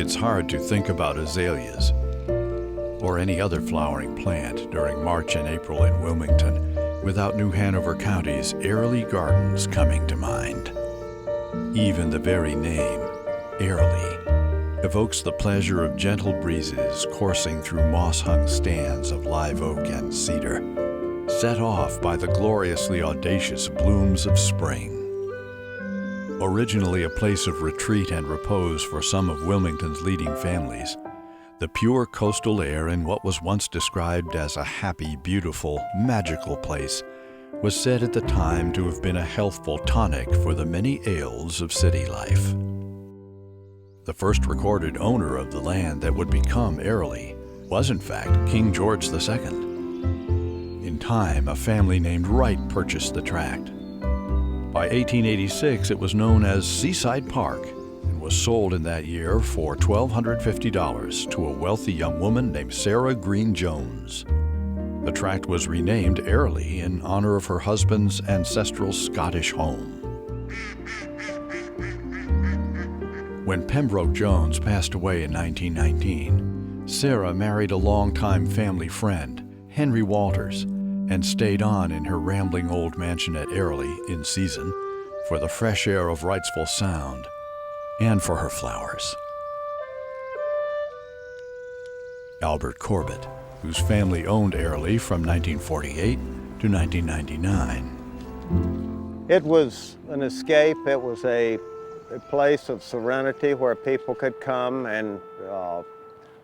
It's hard to think about azaleas or any other flowering plant during March and April in Wilmington without New Hanover County's Airlie Gardens coming to mind. Even the very name, Airlie, evokes the pleasure of gentle breezes coursing through moss-hung stands of live oak and cedar, set off by the gloriously audacious blooms of spring. Originally a place of retreat and repose for some of Wilmington's leading families, the pure coastal air in what was once described as a happy, beautiful, magical place was said at the time to have been a healthful tonic for the many ails of city life. The first recorded owner of the land that would become Airlie was in fact King George II. In time, a family named Wright purchased the tract. By 1886, it was known as Seaside Park and was sold in that year for $1,250 to a wealthy young woman named Sarah Green Jones. The tract was renamed Airlie in honor of her husband's ancestral Scottish home. When Pembroke Jones passed away in 1919, Sarah married a longtime family friend, Henry Walters, and stayed on in her rambling old mansion at Airlie in season for the fresh air of Wrightsville Sound and for her flowers. Albert Corbett, whose family owned Airlie from 1948 to 1999. It was an escape. It was a place of serenity where people could come and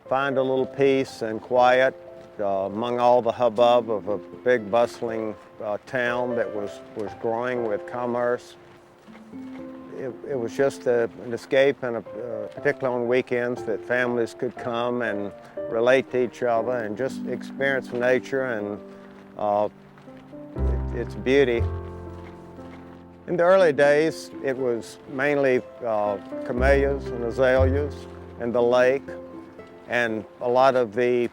find a little peace and quiet among all the hubbub of a big bustling town that was growing with commerce. It was just an escape, and particularly on weekends, that families could come and relate to each other and just experience nature and its beauty. In the early days, it was mainly camellias and azaleas and the lake, and a lot of the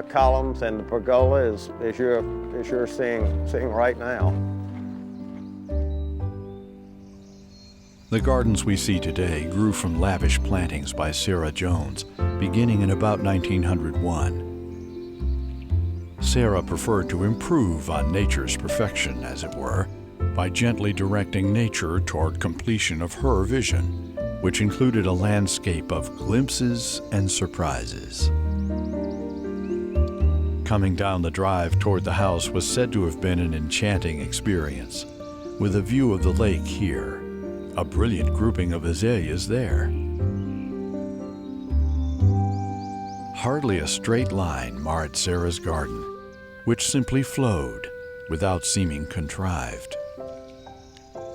columns and the pergola as you're seeing right now. The gardens we see today grew from lavish plantings by Sarah Jones, beginning in about 1901. Sarah preferred to improve on nature's perfection, as it were, by gently directing nature toward completion of her vision, which included a landscape of glimpses and surprises. Coming down the drive toward the house was said to have been an enchanting experience, with a view of the lake here, a brilliant grouping of azaleas there. Hardly a straight line marred Sarah's garden, which simply flowed without seeming contrived.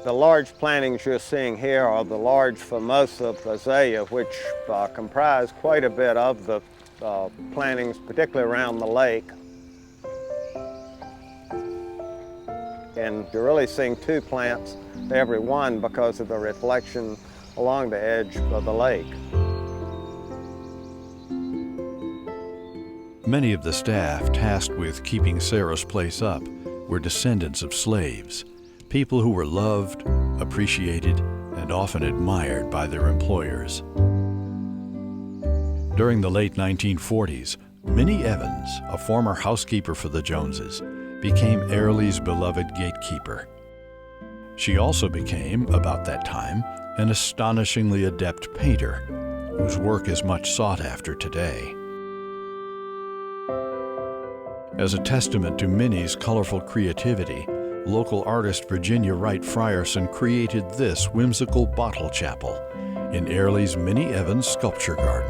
The large plantings you're seeing here are the large Formosa azalea, which comprise quite a bit of the plantings, particularly around the lake. And you're really seeing two plants to every one because of the reflection along the edge of the lake. Many of the staff tasked with keeping Sarah's place up were descendants of slaves, people who were loved, appreciated, and often admired by their employers. During the late 1940s, Minnie Evans, a former housekeeper for the Joneses, became Airlie's beloved gatekeeper. She also became, about that time, an astonishingly adept painter, whose work is much sought after today. As a testament to Minnie's colorful creativity, local artist Virginia Wright Frierson created this whimsical bottle chapel in Airlie's Minnie Evans Sculpture Garden.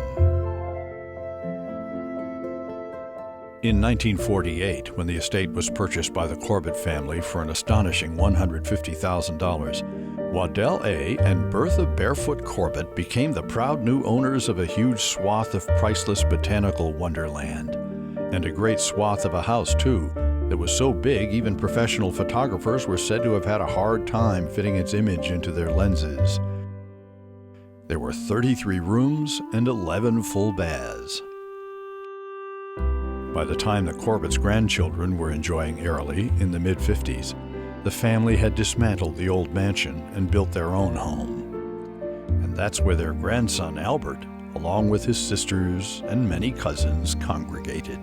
In 1948, when the estate was purchased by the Corbett family for an astonishing $150,000, Waddell A. and Bertha Barefoot Corbett became the proud new owners of a huge swath of priceless botanical wonderland, and a great swath of a house, too, that was so big even professional photographers were said to have had a hard time fitting its image into their lenses. There were 33 rooms and 11 full baths. By the time the Corbett's grandchildren were enjoying Airlie in the mid-50s, the family had dismantled the old mansion and built their own home. And that's where their grandson, Albert, along with his sisters and many cousins, congregated.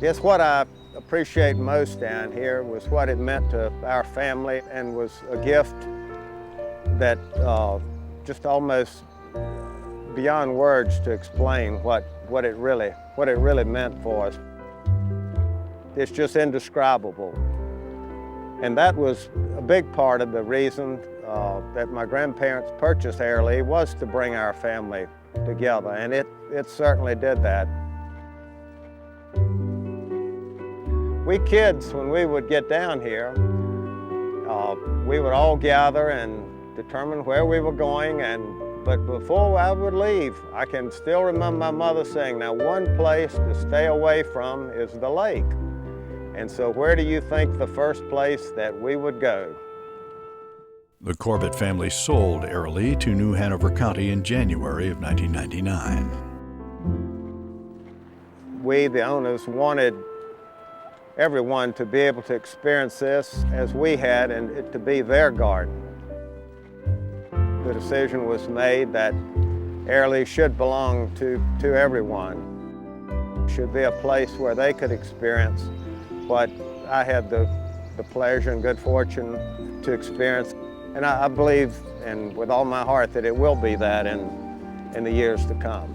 Yes, what I appreciate most down here was what it meant to our family, and was a gift that just almost beyond words to explain what it really meant for us. It's just indescribable. And that was a big part of the reason that my grandparents purchased Airlie, was to bring our family together, and it certainly did that. We kids, when we would get down here, we would all gather and determine where we were going, but before I would leave, I can still remember my mother saying, now one place to stay away from is the lake. And so where do you think the first place that we would go? The Corbett family sold Airlie to New Hanover County in January of 1999. We, the owners, wanted everyone to be able to experience this as we had, and it to be their garden. The decision was made that Airlie should belong to everyone. It should be a place where they could experience what I had the pleasure and good fortune to experience. And I believe, and with all my heart, that it will be that in the years to come.